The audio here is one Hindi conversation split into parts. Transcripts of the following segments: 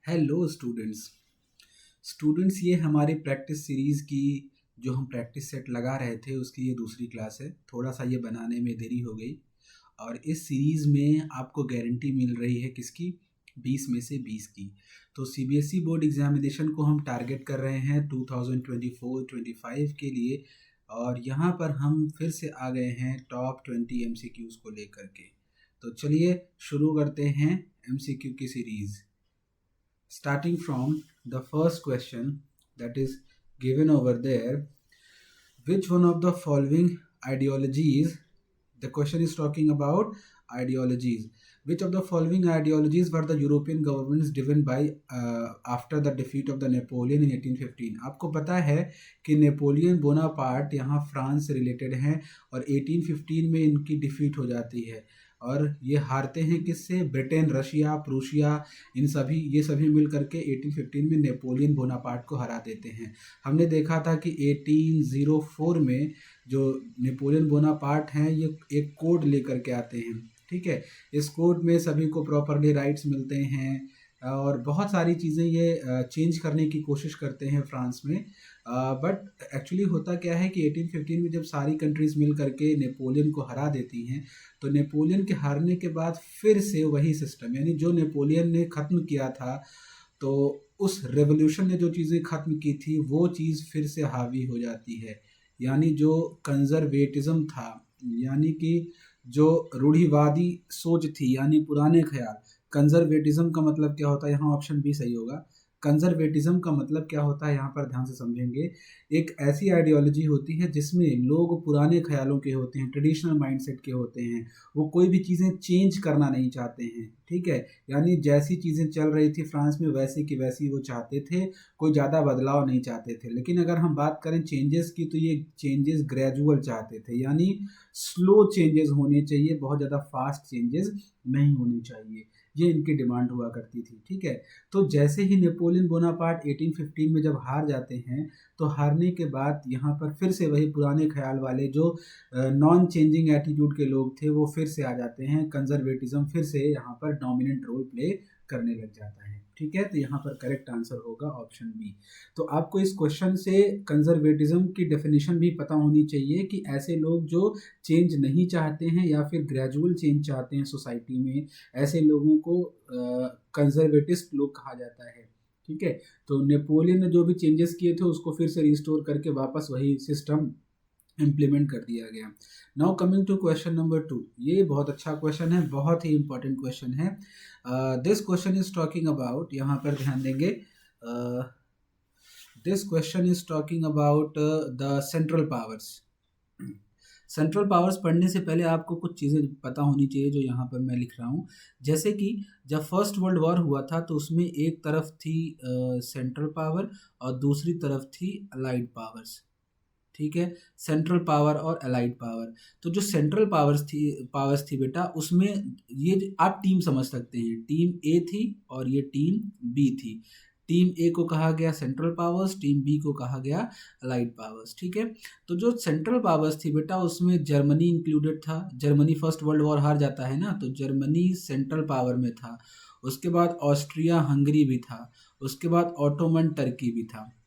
Hello students. ये हमारी प्रैक्टिस सीरीज़ की जो हम प्रैक्टिस सेट लगा रहे थे उसकी ये दूसरी क्लास है। थोड़ा सा ये बनाने में देरी हो गई और इस सीरीज़ में आपको गारंटी मिल रही है किसकी? 20 में से 20 की। तो सीबीएसई बोर्ड एग्जामिनेशन को हम टारगेट कर रहे हैं 2024-25 के लिए और यहाँ पर हम फिर से आ गए हैं टॉप 20 एमसीक्यूज़ को लेकर के। तो चलिए शुरू करते हैं एमसीक्यू की series. Starting from the first question that is given over there, which one of the following ideologies, the question is talking about ideologies, which of the following ideologies were the European governments driven by after the defeat of the Napoleon in 1815? आपको पता है कि नेपोलियन बोनापार्ट यहाँ फ्रांस से रिलेटेड हैं और 1815 में इनकी डिफीट हो जाती है और ये हारते हैं किससे? ब्रिटेन, रशिया, प्रूशिया, ये सभी मिल करके 1815 में नेपोलियन बोनापार्ट को हरा देते हैं। हमने देखा था कि 1804 में जो नेपोलियन बोनापार्ट हैं ये एक कोड लेकर के आते हैं, ठीक है। इस कोड में सभी को प्रॉपरली राइट्स मिलते हैं और बहुत सारी चीज़ें ये चेंज करने की कोशिश करते हैं फ्रांस में। बट एक्चुअली होता क्या है कि 1815 में जब सारी कंट्रीज़ मिल करके नेपोलियन को हरा देती हैं तो नेपोलियन के हारने के बाद फिर से वही सिस्टम, यानी जो नेपोलियन ने ख़त्म किया था तो उस रेवोल्यूशन ने जो चीज़ें ख़त्म की थी वो चीज़ फिर से हावी हो जाती है। यानी जो कंजर्वेटिज़म था, यानी कि जो रूढ़िवादी सोच थी, यानी पुराने ख्याल। कंजर्वेटिज़म का मतलब क्या होता है? यहाँ ऑप्शन बी सही होगा। कंजर्वेटिज़म का मतलब क्या होता है यहाँ पर ध्यान से समझेंगे। एक ऐसी आइडियोलॉजी होती है जिसमें लोग पुराने ख्यालों के होते हैं, ट्रेडिशनल माइंडसेट के होते हैं, वो कोई भी चीज़ें चेंज करना नहीं चाहते हैं, ठीक है। यानी जैसी चीज़ें चल रही थी फ्रांस में वैसी की वैसी वो चाहते थे, कोई ज़्यादा बदलाव नहीं चाहते थे। लेकिन अगर हम बात करें चेंजेस की तो ये चेंजेस ग्रेजुअल चाहते थे, यानी स्लो चेंजेस होने चाहिए, बहुत ज़्यादा फास्ट चेंजेस नहीं होने चाहिए, ये इनकी डिमांड हुआ करती थी, ठीक है। तो जैसे ही नेपोलियन बोनापार्ट 1815 में जब हार जाते हैं तो हारने के बाद यहाँ पर फिर से वही पुराने ख्याल वाले जो नॉन चेंजिंग एटीट्यूड के लोग थे वो फिर से आ जाते हैं। कंजर्वेटिज्म फिर से यहाँ पर डोमिनेंट रोल प्ले करने लग जाता है, ठीक है। तो यहाँ पर करेक्ट आंसर होगा ऑप्शन बी। तो आपको इस क्वेश्चन से कंजर्वेटिज्म की डेफिनेशन भी पता होनी चाहिए कि ऐसे लोग जो चेंज नहीं चाहते हैं या फिर ग्रेजुअल चेंज चाहते हैं सोसाइटी में, ऐसे लोगों को कंजर्वेटिस्ट लोग कहा जाता है, ठीक है। तो नेपोलियन ने जो भी चेंजेस किए थे उसको फिर से रिस्टोर करके वापस वही सिस्टम इम्प्लीमेंट कर दिया गया। Now coming to question number 2, ये बहुत अच्छा क्वेश्चन है, बहुत ही इंपॉर्टेंट क्वेश्चन है। This question is talking about, यहाँ पर ध्यान देंगे, this question is talking about the central powers. Central powers पढ़ने से पहले आपको कुछ चीज़ें पता होनी चाहिए जो यहाँ पर मैं लिख रहा हूँ। जैसे कि जब फर्स्ट वर्ल्ड वॉर हुआ था तो उसमें एक तरफ थी सेंट्रल पावर और दूसरी तरफ थी अलाइड पावर्स, ठीक है। सेंट्रल पावर और अलाइड पावर। तो जो सेंट्रल पावर्स थी बेटा, उसमें ये आप टीम समझ सकते हैं, टीम ए थी और ये टीम बी थी। टीम ए को कहा गया सेंट्रल पावर्स, टीम बी को कहा गया अलाइड पावर्स, ठीक है। तो जो सेंट्रल पावर्स थी बेटा उसमें जर्मनी इंक्लूडेड था। जर्मनी फर्स्ट वर्ल्ड वॉर हार जाता है ना, तो जर्मनी सेंट्रल पावर में था। उसके बाद ऑस्ट्रिया हंगरी भी था। उसके बाद ऑटोमन टर्की भी था।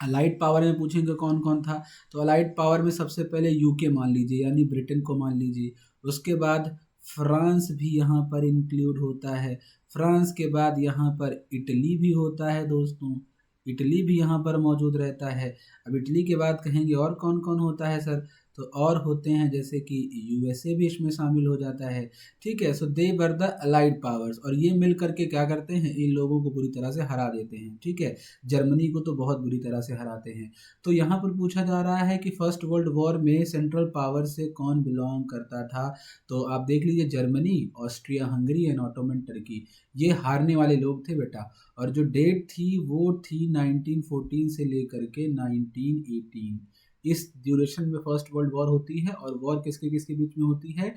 अलाइड पावर में पूछेंगे कौन कौन था, तो अलाइड पावर में सबसे पहले यूके मान लीजिए, यानी ब्रिटेन को मान लीजिए। उसके बाद फ्रांस भी यहाँ पर इंक्लूड होता है। फ्रांस के बाद यहाँ पर इटली भी होता है दोस्तों, इटली भी यहाँ पर मौजूद रहता है। अब इटली के बाद कहेंगे और कौन कौन होता है सर, तो और होते हैं जैसे कि यूएसए भी इसमें शामिल हो जाता है, ठीक है। सो दे वर द अलाइड पावर्स, और ये मिल करके क्या करते हैं, इन लोगों को बुरी तरह से हरा देते हैं, ठीक है। जर्मनी को तो बहुत बुरी तरह से हराते हैं। तो यहाँ पर पूछा जा रहा है कि फर्स्ट वर्ल्ड वॉर में सेंट्रल पावर से कौन बिलोंग करता था, तो आप देख लीजिए Germany, Austria Hungary and Ottoman Turkey, ये हारने वाले लोग थे बेटा। और जो डेट थी वो थी 1914 से लेकर के 1918, इस ड्यूरेशन में फर्स्ट वर्ल्ड वॉर होती है। और वॉर किसके किसके बीच में होती है?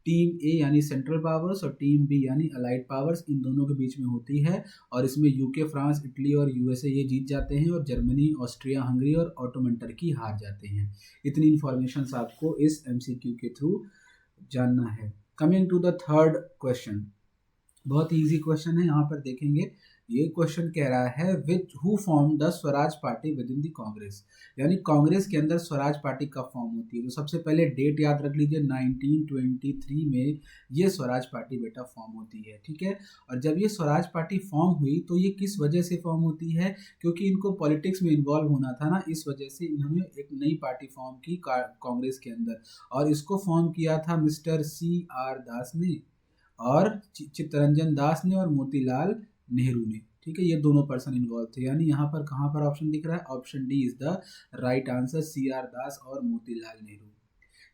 टीम ए यानी सेंट्रल पावर्स और टीम बी यानी अलाइड पावर्स, इन दोनों के बीच में होती है। और इसमें यूके, फ्रांस, इटली और यूएसए ये जीत जाते हैं और जर्मनी, ऑस्ट्रिया हंगरी और ऑटोमन टर्की हार जाते हैं। इतनी इन्फॉर्मेशन आपको इस एमसीक्यू के थ्रू जानना है। Coming to the third question, बहुत ही ईजी क्वेश्चन है, यहाँ पर देखेंगे ये क्वेश्चन कह रहा है which who form the Swaraj party with in the Congress, यानी कांग्रेस के अंदर स्वराज पार्टी कब फॉर्म होती है। तो सबसे पहले डेट याद रख लीजिए, 1923 में ये स्वराज पार्टी बेटा फॉर्म होती है, ठीक है। और जब ये स्वराज पार्टी फॉर्म हुई तो ये किस वजह से फॉर्म होती है, क्योंकि इनको पॉलिटिक्स में इन्वॉल्व होना था ना, इस वजह से इन्होंने एक नई पार्टी फॉर्म की कांग्रेस के अंदर, और इसको फॉर्म किया था मिस्टर C.R. दास ने और चित्तरंजन दास ने और मोतीलाल नेहरू ने, ठीक है। ये दोनों पर्सन इन्वॉल्व थे, यानी यहाँ पर कहाँ पर ऑप्शन दिख रहा है, option D is the right answer, C.R. दास और मोतीलाल नेहरू।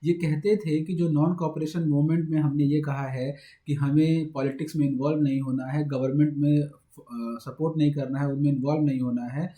ये कहते थे कि जो नॉन कॉपरेशन मूवमेंट में हमने ये कहा है कि हमें पॉलिटिक्स में इन्वॉल्व नहीं होना है, गवर्नमेंट में सपोर्ट नहीं करना है, उनमें इन्वॉल्व नहीं होना है,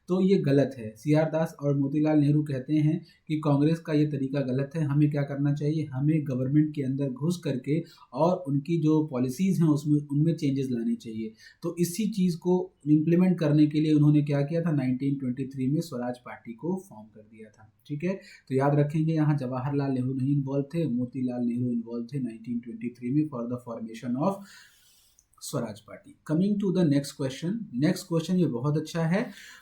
तो ये गलत है। C.R. दास और मोतीलाल नेहरू कहते हैं कि कांग्रेस का ये तरीका गलत है, हमें क्या करना चाहिए, हमें गवर्नमेंट के अंदर घुस करके और उनकी जो पॉलिसीज़ हैं उसमें उनमें चेंजेस लाने चाहिए। तो इसी चीज़ को इम्प्लीमेंट करने के लिए उन्होंने क्या किया था, 1923 में स्वराज पार्टी को फॉर्म कर दिया था, ठीक है। तो याद रखेंगे यहाँ जवाहरलाल नेहरू नहीं इन्वॉल्व थे, मोतीलाल नेहरू इन्वॉल्व थे 1923 में for the formation of Swaraj party. Coming to the next question ये बहुत अच्छा है।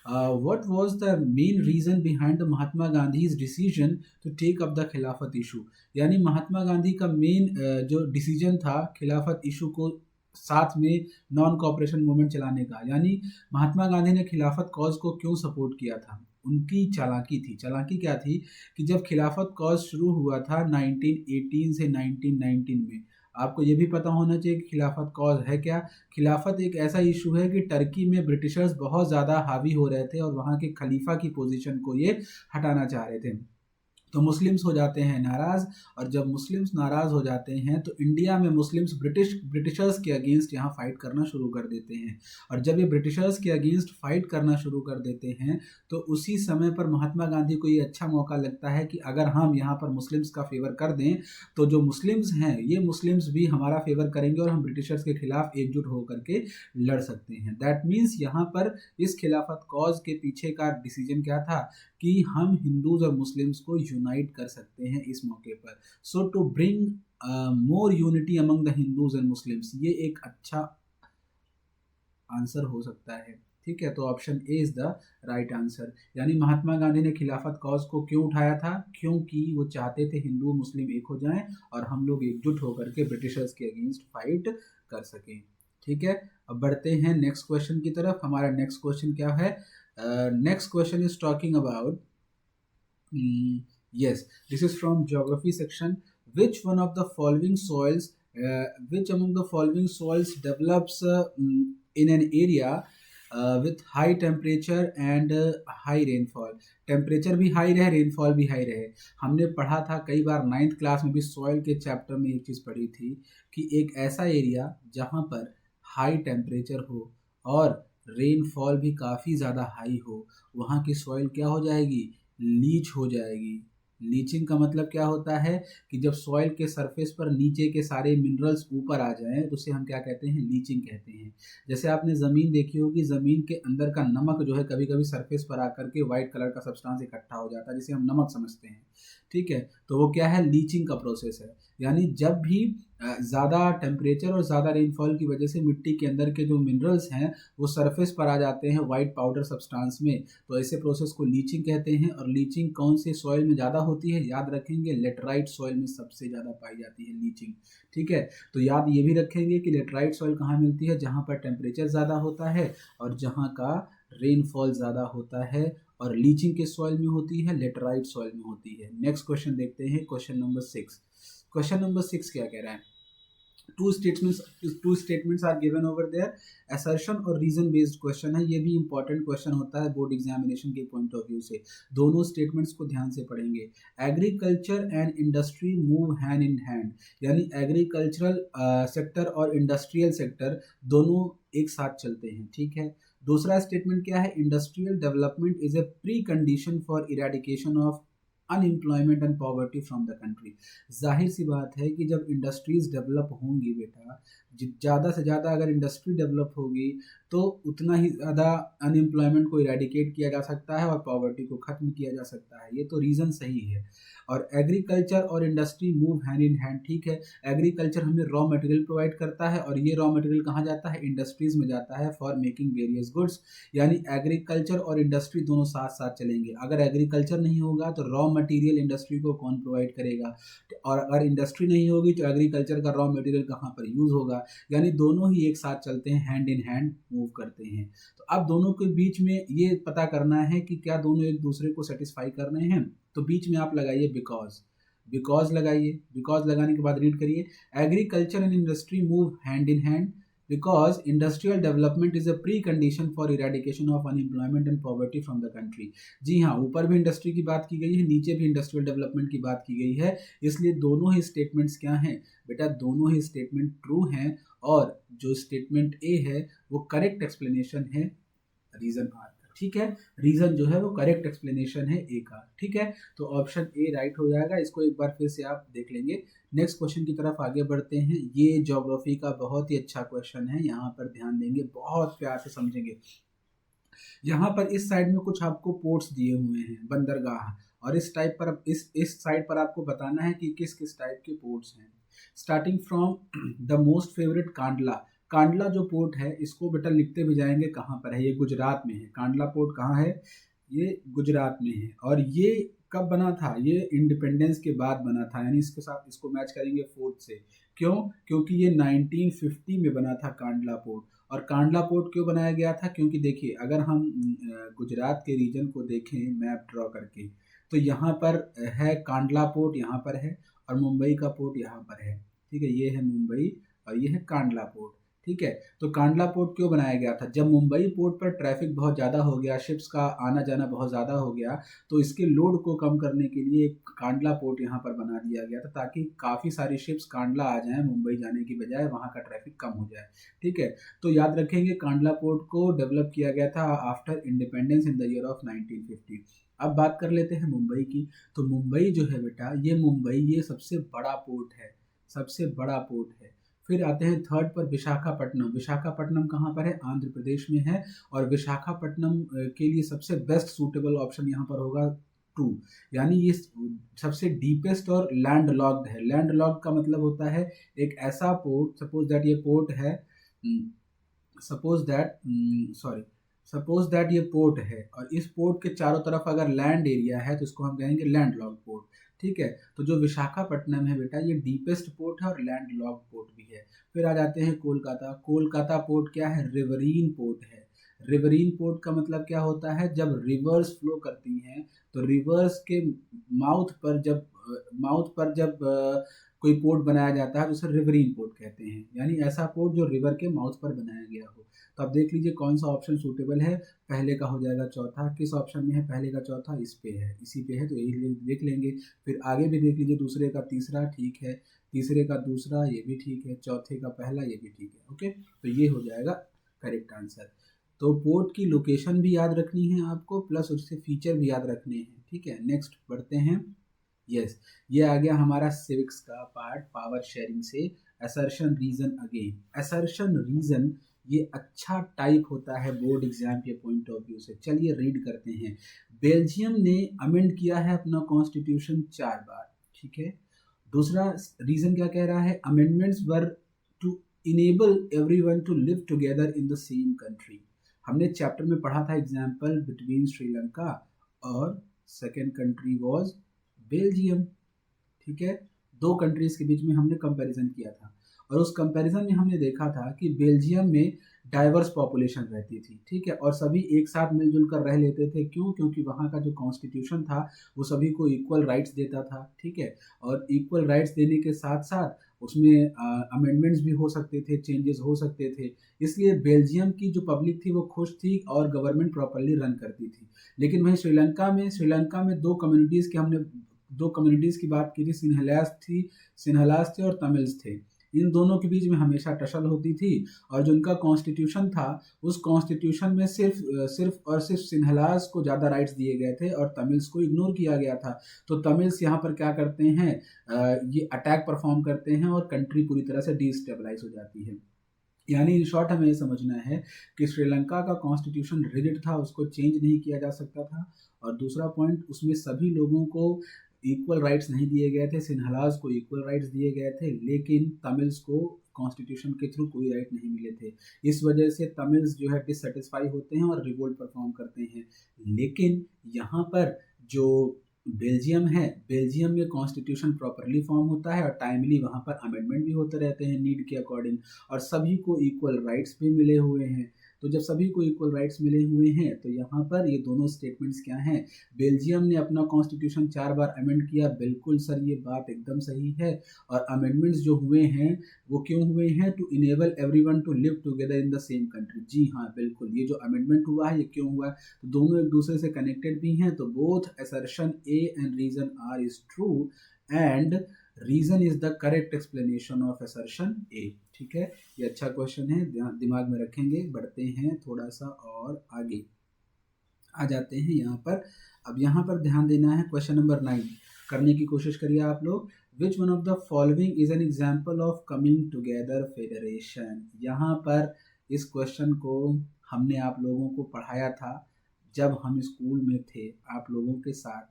What was the main reason behind the Mahatma Gandhi's decision to take up the Khilafat issue, यानी महात्मा गांधी का मेन जो डिसीजन था खिलाफत इशू को साथ में नॉन कॉपरेशन मूवमेंट चलाने का, यानी महात्मा गांधी ने खिलाफत कॉज को क्यों सपोर्ट किया था। उनकी चालाकी थी, चालाकी क्या थी कि जब खिलाफत कॉज शुरू हुआ था 1918 से 1919 में, आपको ये भी पता होना चाहिए कि खिलाफत कॉज है क्या। खिलाफत एक ऐसा इशू है कि टर्की में ब्रिटिशर्स बहुत ज़्यादा हावी हो रहे थे और वहाँ के खलीफा की पोजीशन को ये हटाना चाह रहे थे। तो मुस्लिम्स हो जाते हैं नाराज़, और जब मुस्लिम्स नाराज़ हो जाते हैं तो इंडिया में मुस्लिम्स ब्रिटिशर्स के अगेंस्ट यहाँ फाइट करना शुरू कर देते हैं। और जब ये ब्रिटिशर्स के अगेंस्ट फाइट करना शुरू कर देते हैं तो उसी समय पर महात्मा गांधी को ये अच्छा मौका लगता है कि अगर हम यहाँ पर मुस्लिम्स का फेवर कर दें तो जो मुस्लिम्स हैं ये मुस्लिम्स भी हमारा फेवर करेंगे और हम ब्रिटिशर्स के खिलाफ एकजुट होकर के लड़ सकते हैं। दैट मीन्स यहाँ पर इस खिलाफत कॉज के पीछे का डिसीजन क्या था कि हम हिंदूज और मुस्लिम्स को यूनाइट कर सकते हैं इस मौके पर। So to bring more unity among the Hindus and Muslims, ये एक अच्छा आंसर हो सकता है, ठीक है। तो option A is the right answer, यानी महात्मा गांधी ने खिलाफत कॉज को क्यों उठाया था, क्योंकि वो चाहते थे हिंदू मुस्लिम एक हो जाएं और हम लोग एकजुट होकर के ब्रिटिशर्स के अगेंस्ट फाइट कर सकें, ठीक है। अब बढ़ते हैं नेक्स्ट क्वेश्चन की तरफ। हमारा नेक्स्ट क्वेश्चन क्या है, next question is talking about yes, this is from geography section. Which one of the following soils which among the following soils develops in an area with high temperature and high rainfall। Temperature भी हाई रहे, रेनफॉल भी हाई रहे। हमने पढ़ा था कई बार 9th क्लास में भी सॉइल के चैप्टर में एक चीज़ पढ़ी थी कि एक ऐसा एरिया जहाँ पर हाई टेम्परेचर हो और रेनफॉल भी काफ़ी ज़्यादा हाई हो, वहाँ की सॉइल क्या हो जाएगी, लीच हो जाएगी। लीचिंग का मतलब क्या होता है कि जब सॉइल के सरफेस पर नीचे के सारे मिनरल्स ऊपर आ जाएं तो उसे हम क्या कहते हैं, लीचिंग कहते हैं। जैसे आपने ज़मीन देखी होगी, ज़मीन के अंदर का नमक जो है कभी कभी सरफेस पर आकर के वाइट कलर का सब्सटेंस इकट्ठा हो जाता है जिसे हम नमक समझते हैं, ठीक है। तो वो क्या है, लीचिंग का प्रोसेस है। यानी जब भी ज़्यादा टेम्परेचर और ज़्यादा रेनफॉल की वजह से मिट्टी के अंदर के जो मिनरल्स हैं वो सरफेस पर आ जाते हैं वाइट पाउडर सब्सटेंस में, तो ऐसे प्रोसेस को लीचिंग कहते हैं। और लीचिंग कौन से सॉइल में ज़्यादा होती है, याद रखेंगे लेटराइट सॉइल में सबसे ज़्यादा पाई जाती है लीचिंग, ठीक है। तो याद ये भी रखेंगे कि लेटराइट सॉइल कहाँ मिलती है, जहाँ पर टेम्परेचर ज़्यादा होता है और जहाँ का रेनफॉल ज़्यादा होता है, और लीचिंग के सॉइल में होती है, लेटराइट सॉइल में होती है। नेक्स्ट क्वेश्चन देखते हैं, क्वेश्चन नंबर 6। क्वेश्चन नंबर 6 क्या कह रहा है, two statements are given over there, assertion और रीजन बेस्ड क्वेश्चन है। ये भी इंपॉर्टेंट क्वेश्चन होता है बोर्ड एग्जामिनेशन के पॉइंट ऑफ व्यू से। दोनों स्टेटमेंट्स को ध्यान से पढ़ेंगे। Agriculture and industry move hand in hand, यानी एग्रीकल्चरल सेक्टर और इंडस्ट्रियल सेक्टर दोनों एक साथ चलते हैं, ठीक है। दूसरा स्टेटमेंट क्या है, industrial development is a pre condition for eradication of unemployment and poverty from the country. जाहिर सी बात है कि जब इंडस्ट्रीज डेवलप होंगी बेटा, ज़्यादा से ज़्यादा अगर इंडस्ट्री डेवलप होगी तो उतना ही ज़्यादा अनएम्प्लॉयमेंट को इरेडिकेट किया जा सकता है और पॉवर्टी को ख़त्म किया जा सकता है। ये तो रीज़न सही है। और एग्रीकल्चर और industry move hand in hand, ठीक है। एग्रीकल्चर हमें रॉ मटेरियल प्रोवाइड करता है और ये रॉ मटेरियल कहाँ जाता है, इंडस्ट्रीज में जाता है फॉर मेकिंग वेरियस गुड्स, यानी एग्रीकल्चर और इंडस्ट्री दोनों साथ साथ चलेंगे। अगर एग्रीकल्चर नहीं होगा तो रॉ मटेरियल इंडस्ट्री को कौन प्रोवाइड करेगा, और अगर इंडस्ट्री नहीं होगी तो एग्रीकल्चर का रॉ मटेरियल कहाँ पर यूज होगा, यानी दोनों ही एक साथ चलते हैं, हैंड इन हैंड मूव करते हैं। तो अब दोनों के बीच में ये पता करना है कि क्या दोनों एक दूसरे को सेटिस्फाई कर रहे हैं, तो बीच में आप लगाइए बिकॉज, बिकॉज लगाइए। बिकॉज लगाने के बाद रीड करिए, agriculture and industry move hand in hand because industrial development is a precondition for eradication of unemployment and poverty from the country। जी हाँ, ऊपर भी इंडस्ट्री की बात की गई है, नीचे भी इंडस्ट्रियल डेवलपमेंट की बात की गई है, इसलिए दोनों ही स्टेटमेंट्स क्या हैं बेटा, दोनों ही स्टेटमेंट ट्रू हैं, और जो स्टेटमेंट ए है वो करेक्ट एक्सप्लेनेशन है रीजन आर, ठीक है। रीजन जो है वो करेक्ट एक्सप्लेनेशन है ए का, ठीक है। तो ऑप्शन ए राइट हो जाएगा। इसको एक बार फिर से आप देख लेंगे। नेक्स्ट क्वेश्चन की तरफ आगे बढ़ते हैं। ये ज्योग्राफी का बहुत ही अच्छा क्वेश्चन है, यहाँ पर ध्यान देंगे, बहुत प्यार से समझेंगे। यहाँ पर इस साइड में कुछ आपको पोर्ट्स दिए हुए हैं, बंदरगाह, और इस टाइप पर इस साइड पर आपको बताना है कि किस किस टाइप के पोर्ट्स हैं। Starting from the most favourite Kandla. Kandla जो पोर्ट है इसको बेटा लिखते भी जाएंगे कहाँ पर है, ये गुजरात में है। कांडला पोर्ट कहाँ है, ये गुजरात में है। और ये कब बना था, ये इंडिपेंडेंस के बाद बना था, यानी इसके साथ इसको मैच करेंगे फोर्थ से। क्यों, क्योंकि ये 1950 में बना था कांडला पोर्ट। और कांडला पोर्ट क्यों बनाया गया था, क्योंकि देखिए अगर हम गुजरात के रीजन को देखें मैप ड्रॉ करके, तो यहाँ पर है कांडला पोर्ट, यहाँ पर है, और मुंबई का पोर्ट यहाँ पर है, ठीक है। ये है मुंबई और ये है कांडला पोर्ट, ठीक है। तो कांडला पोर्ट क्यों बनाया गया था, जब मुंबई पोर्ट पर ट्रैफिक बहुत ज़्यादा हो गया, शिप्स का आना जाना बहुत ज़्यादा हो गया, तो इसके लोड को कम करने के लिए कांडला पोर्ट यहाँ पर बना दिया गया था, ताकि काफ़ी सारी शिप्स कांडला आ जाएं, मुंबई जाने की बजाय वहाँ का ट्रैफिक कम हो जाए, ठीक है। तो याद रखेंगे कांडला पोर्ट को डेवलप किया गया था after independence in the year of 1950। अब बात कर लेते हैं मुंबई की। तो मुंबई जो है बेटा, ये मुंबई ये सबसे बड़ा पोर्ट है, सबसे बड़ा पोर्ट है। फिर आते हैं थर्ड पर विशाखापट्टनम। विशाखापट्टनम कहाँ पर है, आंध्र प्रदेश में है। और विशाखापट्टनम के लिए सबसे बेस्ट सूटेबल ऑप्शन यहाँ पर होगा टू, यानी ये सबसे डीपेस्ट और लैंड लॉक्ड है। लैंड लॉक्ड का मतलब होता है एक ऐसा पोर्ट, सपोज दैट ये पोर्ट है, सपोज दैट ये पोर्ट है, और इस पोर्ट के चारों तरफ अगर लैंड एरिया है तो इसको हम कहेंगे लैंड लॉक्ड पोर्ट, ठीक है। तो जो विशाखापट्टनम है बेटा, ये डीपेस्ट पोर्ट है और लैंड लॉक्ड पोर्ट भी है। फिर आ जाते हैं कोलकाता। कोलकाता पोर्ट क्या है, रिवरीन पोर्ट है। रिवरीन पोर्ट का मतलब क्या होता है, जब रिवर्स फ्लो करती हैं तो रिवर्स के माउथ पर जब कोई पोर्ट बनाया जाता है तो उसे रिवरीन पोर्ट कहते हैं, यानी ऐसा पोर्ट जो रिवर के माउथ पर बनाया गया हो। तो अब देख लीजिए कौन सा ऑप्शन सूटेबल है, पहले का हो जाएगा चौथा। किस ऑप्शन में है, पहले का चौथा इस पे है, इसी पे है, तो यही देख लेंगे। फिर आगे भी देख लीजिए, दूसरे का तीसरा ठीक है, तीसरे का दूसरा ये भी ठीक है, चौथे का पहला ये भी ठीक है, ओके। तो ये हो जाएगा करेक्ट आंसर। तो पोर्ट की लोकेशन भी याद रखनी है आपको, प्लस उससे फीचर भी याद रखने हैं, ठीक है। नेक्स्ट बढ़ते हैं। यस, ये आ गया हमारा सिविक्स का पार्ट, पावर शेयरिंग से assertion reason again. Assertion reason ये अच्छा टाइप होता है बोर्ड एग्जाम के पॉइंट ऑफ व्यू से। चलिए रीड करते हैं। बेल्जियम ने अमेंड किया है अपना कॉन्स्टिट्यूशन 4 बार, ठीक है। दूसरा रीजन क्या कह रहा है, amendments were to enable everyone to live together in the same country. हमने चैप्टर में पढ़ा था एग्जाम्पल बिटवीन श्रीलंका और सेकेंड कंट्री वॉज बेल्जियम, ठीक है। दो कंट्रीज के बीच में हमने कंपैरिजन किया था, और उस कंपैरिजन में हमने देखा था कि बेल्जियम में डाइवर्स पॉपुलेशन रहती थी, ठीक है, और सभी एक साथ मिलजुल कर रह लेते थे। क्यों, क्योंकि वहाँ का जो कॉन्स्टिट्यूशन था वो सभी को इक्वल राइट्स देता था, ठीक है। और इक्वल राइट्स देने के साथ साथ उसमें अमेंडमेंट्स भी हो सकते थे, चेंजेस हो सकते थे। इसलिए बेल्जियम की जो पब्लिक थी वो खुश थी और गवर्नमेंट प्रॉपरली रन करती थी। लेकिन वहीं श्रीलंका में दो कम्युनिटीज़ की बात की थी, सिन्हलास थे और तमिल्स थे। इन दोनों के बीच में हमेशा टसल होती थी, और जो उनका कॉन्स्टिट्यूशन था उस कॉन्स्टिट्यूशन में सिर्फ सिन्हलास को ज़्यादा राइट्स दिए गए थे और तमिल्स को इग्नोर किया गया था। तो तमिल्स यहाँ पर क्या करते हैं, ये अटैक परफॉर्म करते हैं और कंट्री पूरी तरह से डिस्टेबलाइज हो जाती है। यानी इन शॉर्ट हमें ये समझना है कि श्रीलंका का कॉन्स्टिट्यूशन रिजिड था, उसको चेंज नहीं किया जा सकता था। और दूसरा पॉइंट, उसमें सभी लोगों को इक्वल राइट्स नहीं दिए गए थे, सिन्हलाज को इक्वल राइट्स दिए गए थे, लेकिन तमिल्स को कॉन्स्टिट्यूशन के थ्रू कोई राइट नहीं मिले थे। इस वजह से तमिल्स जो है डिससेटिस्फाई होते हैं और रिवोल्ट परफॉर्म करते हैं। लेकिन यहाँ पर जो बेल्जियम है, बेल्जियम में कॉन्स्टिट्यूशन प्रॉपरली फॉर्म होता है और टाइमली वहाँ पर अमेंडमेंट भी होते रहते हैं नीड के अकॉर्डिंग, और सभी को इक्वल राइट्स भी मिले हुए हैं। तो जब सभी को इक्वल राइट्स मिले हुए हैं तो यहाँ पर ये दोनों स्टेटमेंट्स क्या हैं, बेल्जियम ने अपना कॉन्स्टिट्यूशन 4 बार अमेंड किया, बिल्कुल सर ये बात एकदम सही है। और अमेंडमेंट्स जो हुए हैं वो क्यों हुए हैं, to enable everyone to live together in the same country. जी हाँ बिल्कुल, ये जो अमेंडमेंट हुआ है ये क्यों हुआ है, तो दोनों एक दूसरे से कनेक्टेड भी हैं। तो both assertion A and reason R is true and reason is the correct explanation of assertion A. ठीक है, ये अच्छा क्वेश्चन है, दिमाग में रखेंगे। बढ़ते हैं थोड़ा सा और आगे आ जाते हैं यहाँ पर। अब यहाँ पर ध्यान देना है, क्वेश्चन नंबर 9 करने की कोशिश करिए आप लोग। विच one of the following is an example of coming together federation. यहाँ पर इस क्वेश्चन को हमने आप लोगों को पढ़ाया था जब हम स्कूल में थे आप लोगों के साथ।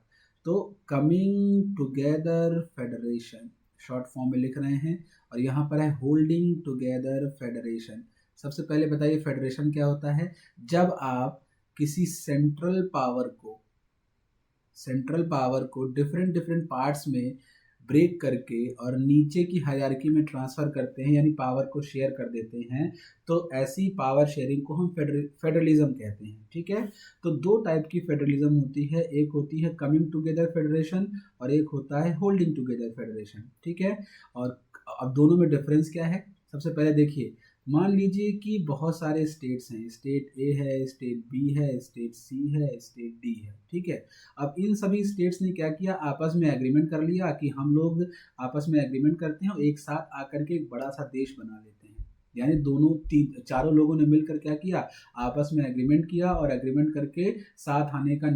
तो coming together federation short form में लिख रहे हैं, और यहाँ पर है होल्डिंग टुगेदर फेडरेशन। सबसे पहले बताइए फेडरेशन क्या होता है। जब आप किसी सेंट्रल पावर को डिफरेंट डिफरेंट पार्ट्स में ब्रेक करके और नीचे की हायरार्की में ट्रांसफ़र करते हैं, यानी पावर को शेयर कर देते हैं, तो ऐसी पावर शेयरिंग को हम फेडरलिज्म कहते हैं। ठीक है, तो दो टाइप की फेडरलिज्म होती है, एक होती है कमिंग टुगेदर फेडरेशन और एक होता है होल्डिंग टुगेदर फेडरेशन। ठीक है, और अब दोनों में डिफरेंस क्या है, सबसे पहले देखिए। मान लीजिए कि बहुत सारे स्टेट्स हैं, स्टेट ए है, स्टेट बी है, स्टेट सी है, स्टेट डी है। ठीक है, अब इन सभी स्टेट्स ने क्या किया, आपस में एग्रीमेंट कर लिया कि हम लोग आपस में एग्रीमेंट करते हैं और एक साथ आकर के एक बड़ा सा देश बना लेते हैं। यानी दोनों चारों लोगों ने मिलकर क्या किया, आपस में एग्रीमेंट किया और एग्रीमेंट करके साथ आने का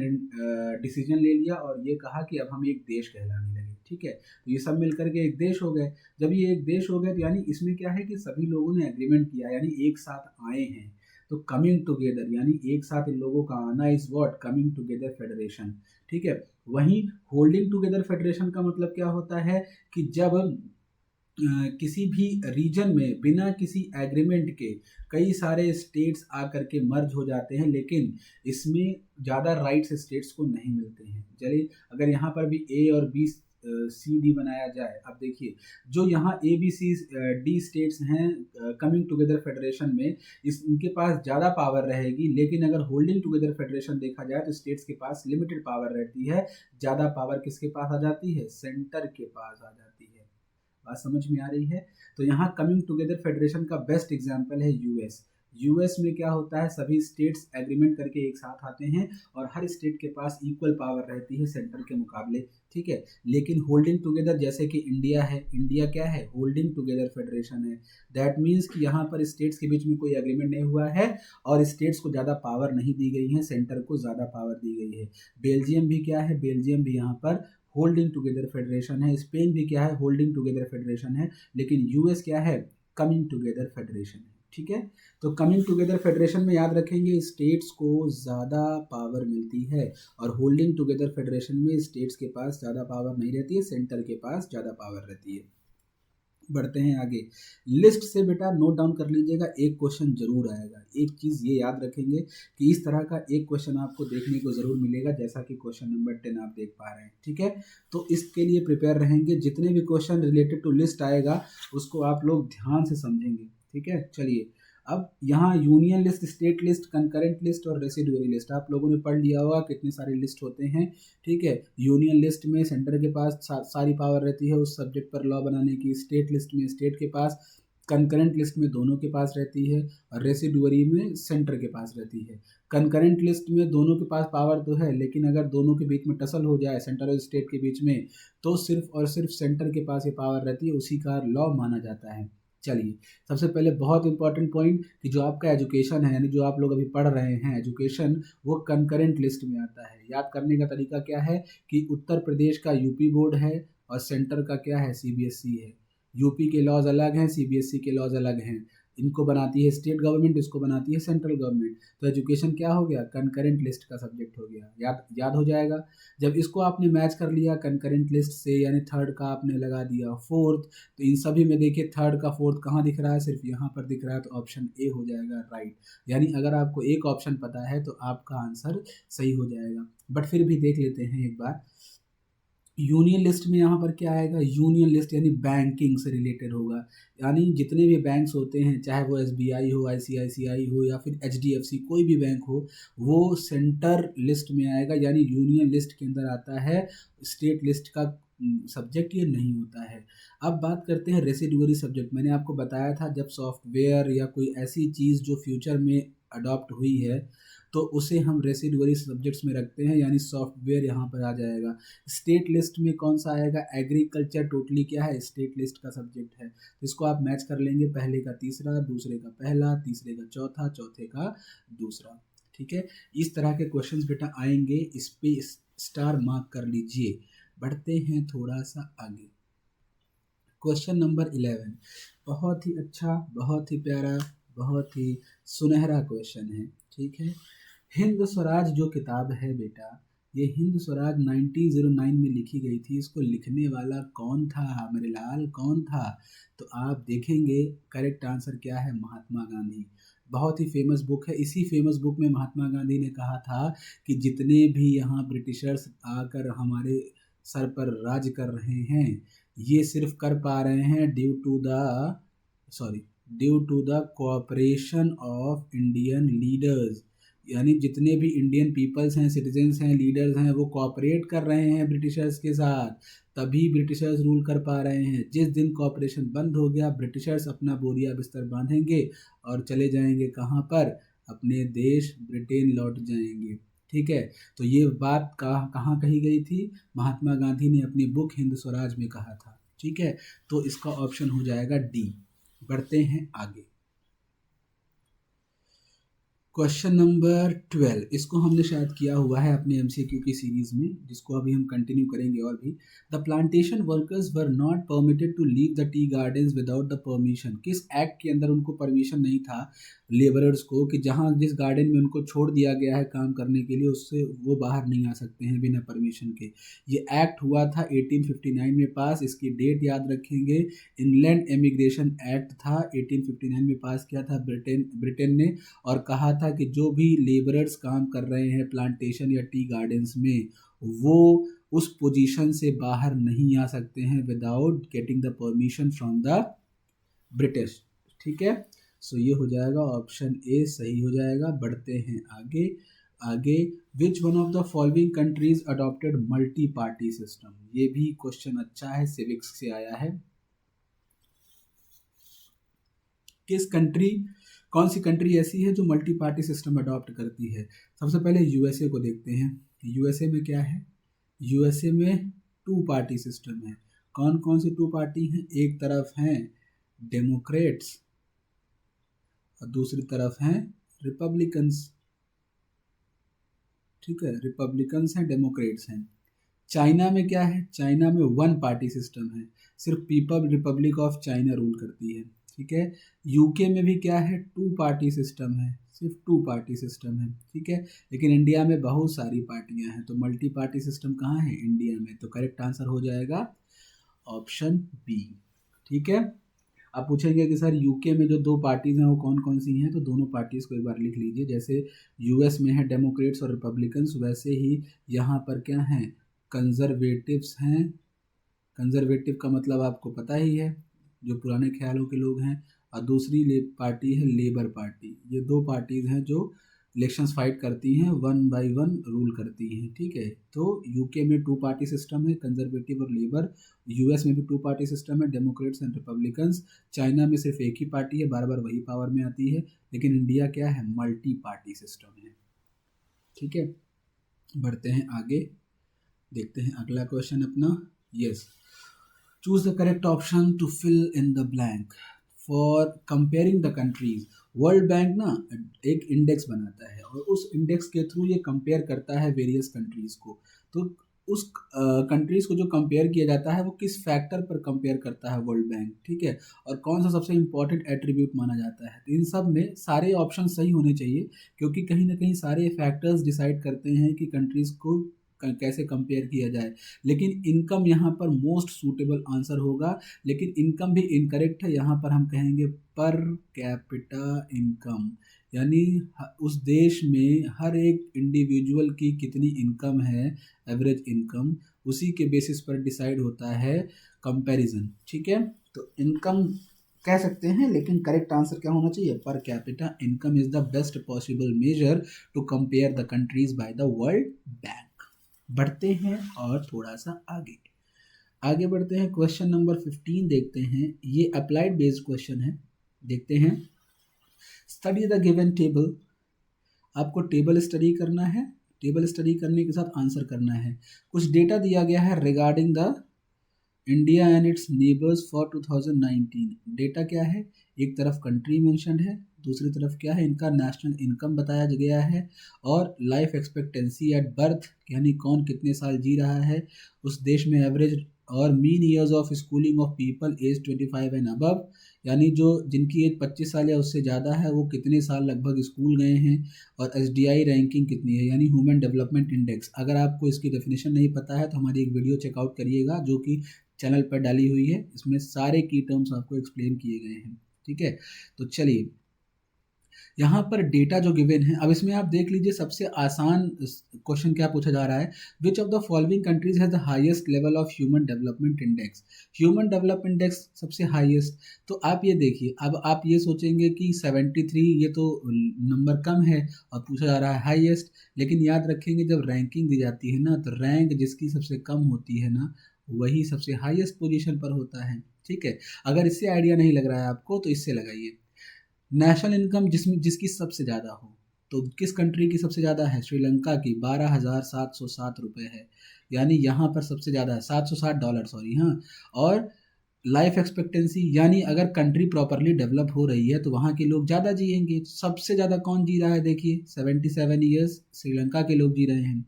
डिसीजन ले लिया और ये कहा कि अब हम एक देश कहलाने लगे। ठीक है, तो ये सब मिलकर के एक देश हो गए। जब ये एक देश हो गए तो यानी इसमें क्या है कि सभी लोगों ने एग्रीमेंट किया, यानी एक साथ आए हैं। तो कमिंग टुगेदर यानी एक साथ इन लोगों का आना is what, coming together federation. ठीक है, वहीं होल्डिंग टुगेदर फेडरेशन का मतलब क्या होता है कि जब किसी भी रीजन में बिना किसी एग्रीमेंट के कई सारे स्टेट्स आकर के मर्ज हो जाते हैं, लेकिन इसमें ज़्यादा राइट्स स्टेट्स को नहीं मिलते हैं। चलिए, अगर यहाँ पर भी ए और बी सी डी बनाया जाए। अब देखिए, जो यहाँ A B C D states हैं कमिंग टुगेदर फेडरेशन में, इनके पास ज़्यादा पावर रहेगी, लेकिन अगर होल्डिंग टुगेदर फेडरेशन देखा जाए तो स्टेट्स के पास लिमिटेड पावर रहती है। ज़्यादा पावर किसके पास आ जाती है, सेंटर के पास आ जाती है। बात समझ में आ रही है। तो यहाँ कमिंग टुगेदर फेडरेशन का बेस्ट एग्जांपल है यूएस। यूएस में क्या होता है, सभी स्टेट्स एग्रीमेंट करके एक साथ आते हैं और हर स्टेट के पास इक्वल पावर रहती है सेंटर के मुकाबले। ठीक है, लेकिन होल्डिंग टुगेदर जैसे कि इंडिया है, इंडिया क्या है, होल्डिंग टुगेदर फेडरेशन है। दैट मीन्स कि यहाँ पर स्टेट्स के बीच में कोई एग्रीमेंट नहीं हुआ है और स्टेट्स को ज़्यादा पावर नहीं दी गई है, सेंटर को ज़्यादा पावर दी गई है। बेल्जियम भी क्या है, बेल्जियम भी यहाँ पर होल्डिंग टुगेदर फेडरेशन है। स्पेन भी क्या है, होल्डिंग टुगेदर फेडरेशन है। लेकिन यूएस क्या है, कमिंग टुगेदर फेडरेशन है। ठीक है, तो कमिंग टुगेदर फेडरेशन में याद रखेंगे स्टेट्स को ज़्यादा पावर मिलती है और होल्डिंग टुगेदर फेडरेशन में स्टेट्स के पास ज़्यादा पावर नहीं रहती है, सेंटर के पास ज़्यादा पावर रहती है। बढ़ते हैं आगे। लिस्ट से बेटा नोट डाउन कर लीजिएगा, एक क्वेश्चन जरूर आएगा। एक चीज़ ये याद रखेंगे कि इस तरह का एक क्वेश्चन आपको देखने को ज़रूर मिलेगा, जैसा कि क्वेश्चन नंबर 10 आप देख पा रहे हैं। ठीक है, तो इसके लिए प्रिपेयर रहेंगे। जितने भी क्वेश्चन रिलेटेड टू लिस्ट आएगा उसको आप लोग ध्यान से समझेंगे। ठीक है, चलिए अब यहाँ union list, state list, concurrent list और रेसिडुअरी लिस्ट आप लोगों ने पढ़ लिया होगा कितने सारे लिस्ट होते हैं। ठीक है, यूनियन लिस्ट में सेंटर के पास सारी पावर रहती है उस सब्जेक्ट पर लॉ बनाने की, स्टेट लिस्ट में स्टेट के पास, कंकरेंट लिस्ट में दोनों के पास रहती है और रेसिडुअरी में सेंटर के पास रहती है। कंकरेंट लिस्ट में दोनों के पास पावर तो है, लेकिन अगर दोनों के बीच में टसल हो जाए सेंटर और स्टेट के बीच में, तो सिर्फ और सिर्फ सेंटर के पास ये पावर रहती है, उसी का लॉ माना जाता है। चलिए, सबसे पहले बहुत इंपॉर्टेंट पॉइंट कि जो आपका एजुकेशन है, यानी जो आप लोग अभी पढ़ रहे हैं एजुकेशन, वो कंकरेंट लिस्ट में आता है। याद करने का तरीका क्या है कि उत्तर प्रदेश का यूपी बोर्ड है और सेंटर का क्या है, सीबीएसई है। यूपी के लॉज अलग हैं, सीबीएसई के लॉज अलग हैं। इनको बनाती है स्टेट गवर्नमेंट, इसको बनाती है सेंट्रल गवर्नमेंट। तो एजुकेशन क्या हो गया, कंकरेंट लिस्ट का सब्जेक्ट हो गया। याद हो जाएगा। जब इसको आपने मैच कर लिया कंकरेंट लिस्ट से, यानी थर्ड का आपने लगा दिया फोर्थ, तो इन सभी में देखिए थर्ड का फोर्थ कहाँ दिख रहा है, सिर्फ यहाँ पर दिख रहा है, तो ऑप्शन ए हो जाएगा राइट। यानी अगर आपको एक ऑप्शन पता है तो आपका आंसर सही हो जाएगा। बट फिर भी देख लेते हैं एक बार। यूनियन लिस्ट में यहाँ पर क्या आएगा, यूनियन लिस्ट यानी बैंकिंग से रिलेटेड होगा। यानी जितने भी बैंक्स होते हैं, चाहे वो एसबीआई हो, आईसीआईसीआई हो, या फिर एचडीएफसी, कोई भी बैंक हो, वो सेंटर लिस्ट में आएगा। यानी यूनियन लिस्ट के अंदर आता है, स्टेट लिस्ट का सब्जेक्ट ये नहीं होता है। अब बात करते हैं रेसिडुअरी सब्जेक्ट। मैंने आपको बताया था जब सॉफ्टवेयर या कोई ऐसी चीज़ जो फ्यूचर में अडॉप्ट हुई है तो उसे हम रेसिडुअरी सब्जेक्ट्स में रखते हैं, यानी सॉफ्टवेयर यहाँ पर आ जाएगा। स्टेट लिस्ट में कौन सा आएगा, एग्रीकल्चर टोटली क्या है, स्टेट लिस्ट का सब्जेक्ट है। तो इसको आप मैच कर लेंगे, पहले का तीसरा, दूसरे का पहला, तीसरे का चौथा, चौथे का दूसरा। ठीक है, इस तरह के क्वेश्चंस बेटा आएंगे, इस पे स्टार मार्क कर लीजिए। बढ़ते हैं थोड़ा सा आगे। क्वेश्चन नंबर 11 बहुत ही अच्छा, बहुत ही प्यारा, बहुत ही सुनहरा क्वेश्चन है। ठीक है, हिंद स्वराज जो किताब है बेटा, ये हिंद स्वराज 1909 में लिखी गई थी। इसको लिखने वाला कौन था मेरे लाल, कौन था? तो आप देखेंगे करेक्ट आंसर क्या है, महात्मा गांधी। बहुत ही फेमस बुक है। इसी फेमस बुक में महात्मा गांधी ने कहा था कि जितने भी यहाँ ब्रिटिशर्स आकर हमारे सर पर राज कर रहे हैं, ये सिर्फ कर पा रहे हैं due to the cooperation of Indian leaders. यानी जितने भी इंडियन पीपल्स हैं, सिटीजन्स हैं, लीडर्स हैं, वो कोऑपरेट कर रहे हैं ब्रिटिशर्स के साथ, तभी ब्रिटिशर्स रूल कर पा रहे हैं। जिस दिन कोऑपरेशन बंद हो गया, ब्रिटिशर्स अपना बोरिया बिस्तर बांधेंगे और चले जाएंगे कहाँ पर, अपने देश ब्रिटेन लौट जाएंगे। ठीक है, तो ये बात कहाँ कही गई थी, महात्मा गांधी ने अपनी बुक हिंद स्वराज में कहा था। ठीक है, तो इसका ऑप्शन हो जाएगा डी। बढ़ते हैं आगे। क्वेश्चन नंबर 12, इसको हमने शायद किया हुआ है अपने एमसीक्यू की सीरीज में, जिसको अभी हम कंटिन्यू करेंगे। और भी, the plantation workers were not permitted to leave the tea gardens without the permission. किस एक्ट के अंदर उनको परमिशन नहीं था लेबरर्स को, कि जहां जिस गार्डन में उनको छोड़ दिया गया है काम करने के लिए, उससे वो बाहर नहीं आ सकते हैं बिना परमिशन के। ये एक्ट हुआ था 1859 में पास। इसकी डेट याद रखेंगे, इनलैंड एमिग्रेशन एक्ट था, 1859 में पास किया था ब्रिटेन ने, और कहा था कि जो भी लेबरर्स काम कर रहे हैं प्लांटेशन या टी गार्डन्स में, वो उस पोजीशन से बाहर नहीं आ सकते हैं without getting the permission from the British. ठीक है, सो ये हो जाएगा ऑप्शन ए सही हो जाएगा। बढ़ते हैं आगे। विच one of the following countries adopted multi party system. ये भी क्वेश्चन अच्छा है, सिविक्स से आया है। कौन सी कंट्री ऐसी है जो मल्टी पार्टी सिस्टम अडॉप्ट करती है? सबसे पहले यूएसए को देखते हैं। यूएसए में क्या है, यूएसए में टू पार्टी सिस्टम है। कौन कौन सी टू पार्टी हैं? एक तरफ हैं डेमोक्रेट्स और दूसरी तरफ हैं रिपब्लिकन्स। ठीक है, रिपब्लिकन्स हैं, डेमोक्रेट्स हैं। चाइना में क्या है, चाइना में वन पार्टी सिस्टम है, सिर्फ people Republic of China rule करती है। ठीक है, यूके में भी क्या है, टू पार्टी सिस्टम है, सिर्फ टू पार्टी सिस्टम है। ठीक है, लेकिन इंडिया में बहुत सारी पार्टियां हैं, तो मल्टी पार्टी सिस्टम कहाँ है, इंडिया में। तो करेक्ट आंसर हो जाएगा ऑप्शन बी। ठीक है, आप पूछेंगे कि सर यूके में जो दो पार्टीज हैं वो कौन कौन सी हैं, तो दोनों पार्टीज को एक बार लिख लीजिए। जैसे यूएस में है डेमोक्रेट्स और रिपब्लिकन्स, वैसे ही यहाँ पर क्या हैं, कंजर्वेटिव्स हैं। कंजर्वेटिव का मतलब आपको पता ही है, जो पुराने ख्यालों के लोग हैं। और दूसरी पार्टी है लेबर पार्टी। ये दो पार्टीज हैं जो इलेक्शंस फाइट करती हैं, वन बाय वन रूल करती हैं। ठीक है, तो यूके में टू पार्टी सिस्टम है, कंजर्वेटिव और लेबर। यूएस में भी टू पार्टी सिस्टम है, डेमोक्रेट्स एंड रिपब्लिकन्स। चाइना में सिर्फ एक ही पार्टी है, बार बार वही पावर में आती है। लेकिन इंडिया क्या है, मल्टी पार्टी सिस्टम है। ठीक है, बढ़ते हैं आगे, देखते हैं अगला क्वेश्चन अपना। Yes, choose the correct option to fill in the blank for comparing the countries. World bank ना एक इंडेक्स बनाता है और उस इंडेक्स के थ्रू ये कंपेयर करता है वेरियस कंट्रीज को। तो उस कंट्रीज़ को जो कंपेयर किया जाता है वो किस फैक्टर पर कंपेयर करता है वर्ल्ड बैंक, ठीक है, और कौन सा सबसे इम्पोर्टेंट एट्रीब्यूट माना जाता है। तो इन सब में सारे ऑप्शन सही होने चाहिए, क्योंकि कहीं ना कहीं सारे फैक्टर्स डिसाइड करते हैं कि कंट्रीज़ को कैसे कंपेयर किया जाए। लेकिन इनकम यहाँ पर मोस्ट सूटेबल आंसर होगा, लेकिन इनकम भी इनकरेक्ट है। यहाँ पर हम कहेंगे पर कैपिटा इनकम, यानी उस देश में हर एक इंडिविजुअल की कितनी इनकम है, एवरेज इनकम, उसी के बेसिस पर डिसाइड होता है कंपैरिजन, ठीक है। तो इनकम कह सकते हैं, लेकिन करेक्ट आंसर क्या होना चाहिए, per capita income is the best possible measure to compare the countries by the world bank. बढ़ते हैं और थोड़ा सा आगे बढ़ते हैं। क्वेश्चन नंबर 15 देखते हैं, ये अप्लाइड बेस्ड क्वेश्चन है। देखते हैं, स्टडी द गिवन टेबल। आपको टेबल स्टडी करना है, टेबल स्टडी करने के साथ आंसर करना है। कुछ डेटा दिया गया है regarding the India and it's neighbours for 2019। Data क्या है, एक तरफ कंट्री मेंशन्ड है, दूसरी तरफ क्या है, इनका नेशनल इनकम बताया गया है, और लाइफ एक्सपेक्टेंसी एट बर्थ, यानी कौन कितने साल जी रहा है उस देश में, एवरेज और mean years of schooling of people age 25 and above, यानी जो जिनकी एज 25 साल या उससे ज़्यादा है वो कितने साल लगभग स्कूल गए हैं, और एसडीआई रैंकिंग कितनी है, यानी ह्यूमन डेवलपमेंट इंडेक्स। अगर आपको इसकी डेफिनेशन नहीं पता है तो हमारी एक वीडियो चेकआउट करिएगा जो कि चैनल पर डाली हुई है, इसमें सारे की टर्म्स आपको एक्सप्लेन किए गए हैं, ठीक है। तो चलिए, यहाँ पर डेटा जो गिवन है, अब इसमें आप देख लीजिए सबसे आसान क्वेश्चन क्या पूछा जा रहा है, which of the following countries has the highest level of human development index. Human development index सबसे हाईएस्ट, तो आप ये देखिए, अब आप ये सोचेंगे कि 73 ये तो नंबर कम है और पूछा जा रहा है हाईएस्ट, लेकिन याद रखेंगे जब रैंकिंग दी जाती है ना, तो रैंक जिसकी सबसे कम होती है ना, वही सबसे हाईएस्ट पोजीशन पर होता है, ठीक है। अगर इससे आइडिया नहीं लग रहा है आपको तो इससे लगाइए, नेशनल इनकम जिसकी सबसे ज़्यादा हो, तो किस कंट्री की सबसे ज़्यादा है, श्रीलंका की 12,707 रुपये है, यानी यहाँ पर सबसे ज़्यादा है, $760, सॉरी, हाँ। और लाइफ एक्सपेक्टेंसी, यानी अगर कंट्री प्रॉपरली डेवलप हो रही है तो वहाँ के लोग ज़्यादा जिएंगे। सबसे ज़्यादा कौन जी रहा है, देखिए 77 ईयर्स श्रीलंका के लोग जी रहे हैं।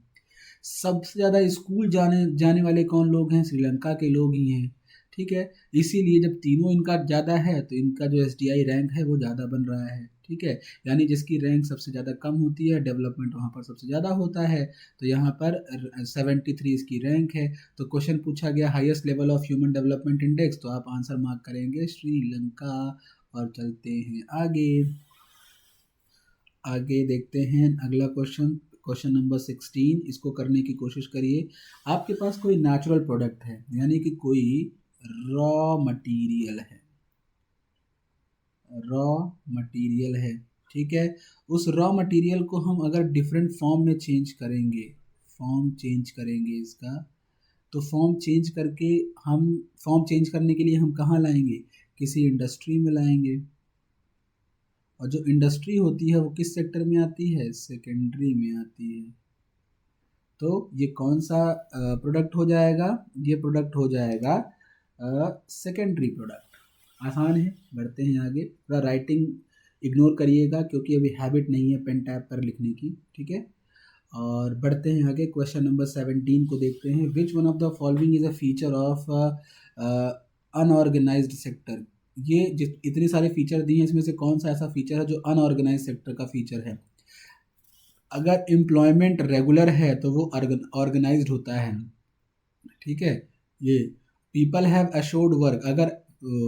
सबसे ज़्यादा स्कूल जाने वाले कौन लोग हैं, श्रीलंका के लोग ही हैं, ठीक है। इसीलिए जब तीनों इनका ज़्यादा है तो इनका जो एसडीआई रैंक है वो ज़्यादा बन रहा है, ठीक है। यानी जिसकी रैंक सबसे ज़्यादा कम होती है, डेवलपमेंट वहाँ पर सबसे ज़्यादा होता है, तो यहाँ पर 73 इसकी रैंक है। तो क्वेश्चन पूछा गया highest level of human development index, तो आप आंसर मार्क करेंगे श्रीलंका। और चलते हैं आगे देखते हैं अगला क्वेश्चन, क्वेश्चन नंबर 16। इसको करने की कोशिश करिए। आपके पास कोई नेचुरल प्रोडक्ट है, यानी कि कोई रॉ मटेरियल है, ठीक है। उस रॉ मटेरियल को हम अगर डिफरेंट फॉर्म में चेंज करेंगे इसका, तो फॉर्म चेंज करने के लिए हम कहाँ लाएंगे, किसी इंडस्ट्री में लाएंगे, और जो इंडस्ट्री होती है वो किस सेक्टर में आती है, सेकेंडरी में आती है। तो ये कौन सा प्रोडक्ट हो जाएगा, ये प्रोडक्ट हो जाएगा सेकेंडरी प्रोडक्ट। आसान है, बढ़ते हैं आगे। थोड़ा राइटिंग इग्नोर करिएगा क्योंकि अभी हैबिट नहीं है पेन टैब पर लिखने की, ठीक है। और बढ़ते हैं आगे, क्वेश्चन नंबर 17 को देखते हैं। विच one of the following is a feature of unorganised sector. ये इतने सारे फीचर दिए हैं, इसमें से कौन सा ऐसा फीचर है जो अनऑर्गेनाइज्ड सेक्टर का फीचर है। अगर एम्प्लॉयमेंट रेगुलर है तो वो ऑर्गेनाइज्ड होता है, ठीक है। ये पीपल हैव अश्योर्ड वर्क, अगर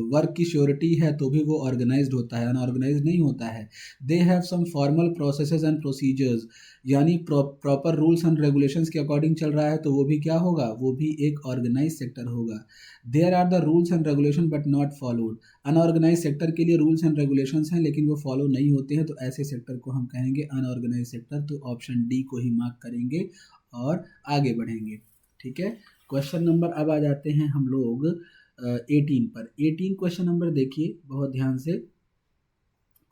वर्क की श्योरिटी है तो भी वो ऑर्गेनाइज्ड होता है, अनऑर्गेनाइज्ड नहीं होता है। They have some formal processes and procedures, यानी प्रॉपर रूल्स एंड रेगुलेशंस के अकॉर्डिंग चल रहा है तो वो भी क्या होगा, वो भी एक ऑर्गेनाइज सेक्टर होगा। There are the rules and regulation but not followed, unorganised sector के लिए रूल्स एंड रेगुलेशंस हैं लेकिन वो फॉलो नहीं होते हैं, तो ऐसे सेक्टर को हम कहेंगे अनऑर्गेनाइज सेक्टर। तो ऑप्शन डी को ही मार्क करेंगे और आगे बढ़ेंगे, ठीक है। क्वेश्चन नंबर अब आ जाते हैं हम लोग 18 पर। 18 क्वेश्चन नंबर देखिए बहुत ध्यान से।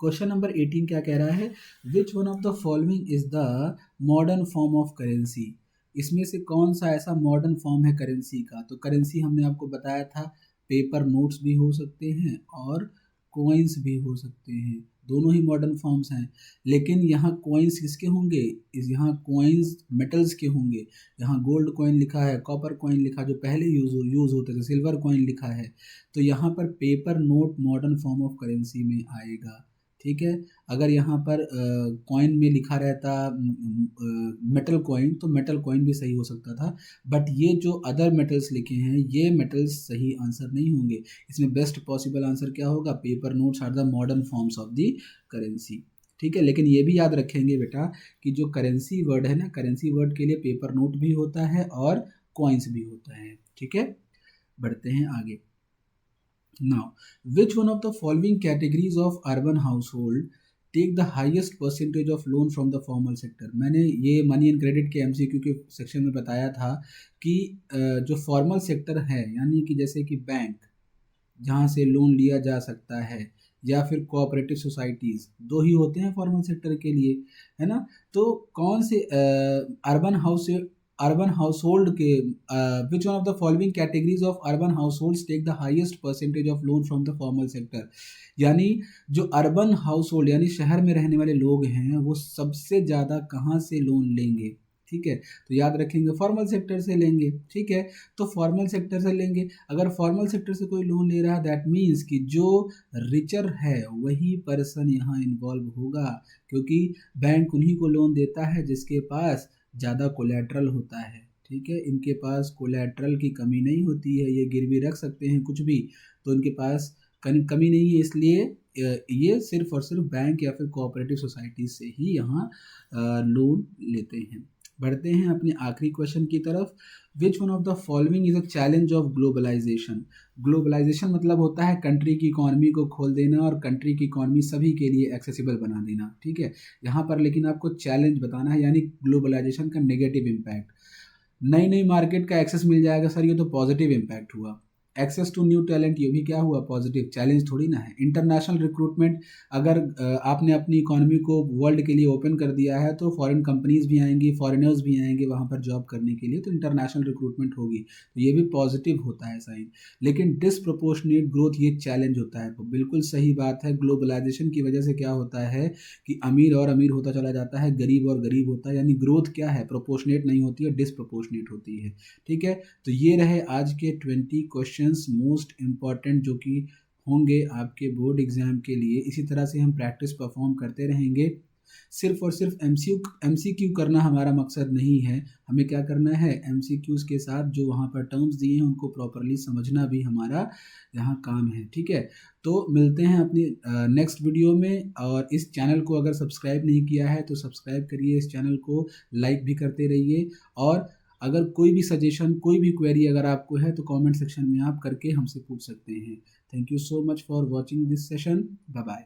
क्वेश्चन नंबर 18 क्या कह रहा है, विच one of the following is the modern form of currency. इसमें से कौन सा ऐसा मॉडर्न फॉर्म है करेंसी का। तो करेंसी हमने आपको बताया था, पेपर नोट्स भी हो सकते हैं और कॉइन्स भी हो सकते हैं। दोनों ही मॉडर्न फॉर्म्स हैं। लेकिन यहाँ कॉइन्स किसके होंगे, यहाँ कॉइन्स मेटल्स के होंगे। यहाँ गोल्ड कॉइन लिखा है, कॉपर कॉइन लिखा जो पहले यूज़ होते थे, सिल्वर कॉइन लिखा है। तो यहाँ पर paper note modern form of currency में आएगा। ठीक है, अगर यहाँ पर कॉइन में लिखा रहता मेटल कॉइन तो मेटल कॉइन भी सही हो सकता था, बट ये जो अदर मेटल्स लिखे हैं ये मेटल्स सही आंसर नहीं होंगे। इसमें बेस्ट पॉसिबल आंसर क्या होगा, paper notes are the modern forms of the currency. ठीक है, लेकिन ये भी याद रखेंगे बेटा कि जो करेंसी वर्ड है ना, करेंसी वर्ड के लिए पेपर नोट भी होता है और कॉइन्स भी होता है। ठीक है, बढ़ते हैं आगे। Now, which one of the following categories of urban household take the highest percentage of loan from the formal sector? मैंने ये मनी एंड क्रेडिट के एमसीक्यू के सेक्शन में बताया था कि जो फॉर्मल सेक्टर है यानी कि जैसे कि बैंक जहाँ से लोन लिया जा सकता है या फिर कोऑपरेटिव सोसाइटीज़, दो ही होते हैं फॉर्मल सेक्टर के लिए, है ना। तो कौन से अर्बन हाउसहोल्ड के which one of the following categories of urban households take the highest percentage of loan from the formal sector, यानी जो अर्बन हाउसहोल्ड यानी शहर में रहने वाले लोग हैं वो सबसे ज़्यादा कहाँ से लोन लेंगे। ठीक है, तो याद रखेंगे फॉर्मल सेक्टर से लेंगे। ठीक है, तो फॉर्मल सेक्टर से लेंगे। अगर फॉर्मल सेक्टर से कोई लोन ले रहा है दैट मीन्स कि जो रिचर है वही पर्सन यहाँ इन्वॉल्व होगा, क्योंकि बैंक उन्हीं को लोन देता है जिसके पास ज़्यादा कोलैटरल होता है। ठीक है, इनके पास कोलैटरल की कमी नहीं होती है, ये गिरवी रख सकते हैं कुछ भी, तो इनके पास कमी नहीं है, इसलिए ये सिर्फ और सिर्फ बैंक या फिर कोऑपरेटिव सोसाइटी से ही यहाँ लोन लेते हैं। बढ़ते हैं अपने आखिरी क्वेश्चन की तरफ। Which one of the following is a challenge of globalisation. Globalisation मतलब होता है कंट्री की इकॉनमी को खोल देना और कंट्री की इकॉनमी सभी के लिए एक्सेसिबल बना देना। ठीक है, यहाँ पर लेकिन आपको चैलेंज बताना है, यानी ग्लोबलाइजेशन का नेगेटिव इम्पैक्ट। नई नई मार्केट का एक्सेस मिल जाएगा सर, ये तो पॉजिटिव इम्पैक्ट हुआ। एक्सेस टू न्यू टैलेंट, ये भी क्या हुआ, पॉजिटिव। चैलेंज थोड़ी ना है। इंटरनेशनल रिक्रूटमेंट, अगर आपने अपनी इकॉनमी को वर्ल्ड के लिए ओपन कर दिया है तो फॉरेन कंपनीज भी आएंगी, फॉरेनर्स भी आएंगे वहाँ पर जॉब करने के लिए, तो इंटरनेशनल रिक्रूटमेंट होगी, तो ये भी पॉजिटिव होता है साइन। लेकिन डिसप्रोपोर्शनेट ग्रोथ ये चैलेंज होता है। तो बिल्कुल सही बात है, ग्लोबलाइजेशन की वजह से क्या होता है कि अमीर और अमीर होता चला जाता है, गरीब और गरीब होता है, यानी ग्रोथ क्या है, प्रोपोर्शनेट नहीं होती है, डिसप्रोपोर्शनेट होती है। ठीक है, तो ये रहे आज के 20 क्वेश्चंस मोस्ट इम्पॉर्टेंट जो कि होंगे आपके बोर्ड एग्जाम के लिए। इसी तरह से हम प्रैक्टिस परफॉर्म करते रहेंगे। सिर्फ और सिर्फ एमसीक्यू करना हमारा मकसद नहीं है, हमें क्या करना है, एमसीक्यूज के साथ जो वहाँ पर टर्म्स दिए हैं उनको प्रॉपरली समझना भी हमारा यहाँ काम है। ठीक है, तो मिलते हैं अपनी नेक्स्ट वीडियो में। और इस चैनल को अगर सब्सक्राइब नहीं किया है तो सब्सक्राइब करिए, इस चैनल को लाइक भी करते रहिए, और अगर कोई भी सजेशन, कोई भी क्वेरी अगर आपको है तो कमेंट सेक्शन में आप करके हमसे पूछ सकते हैं। Thank you so much for watching this session. Bye bye.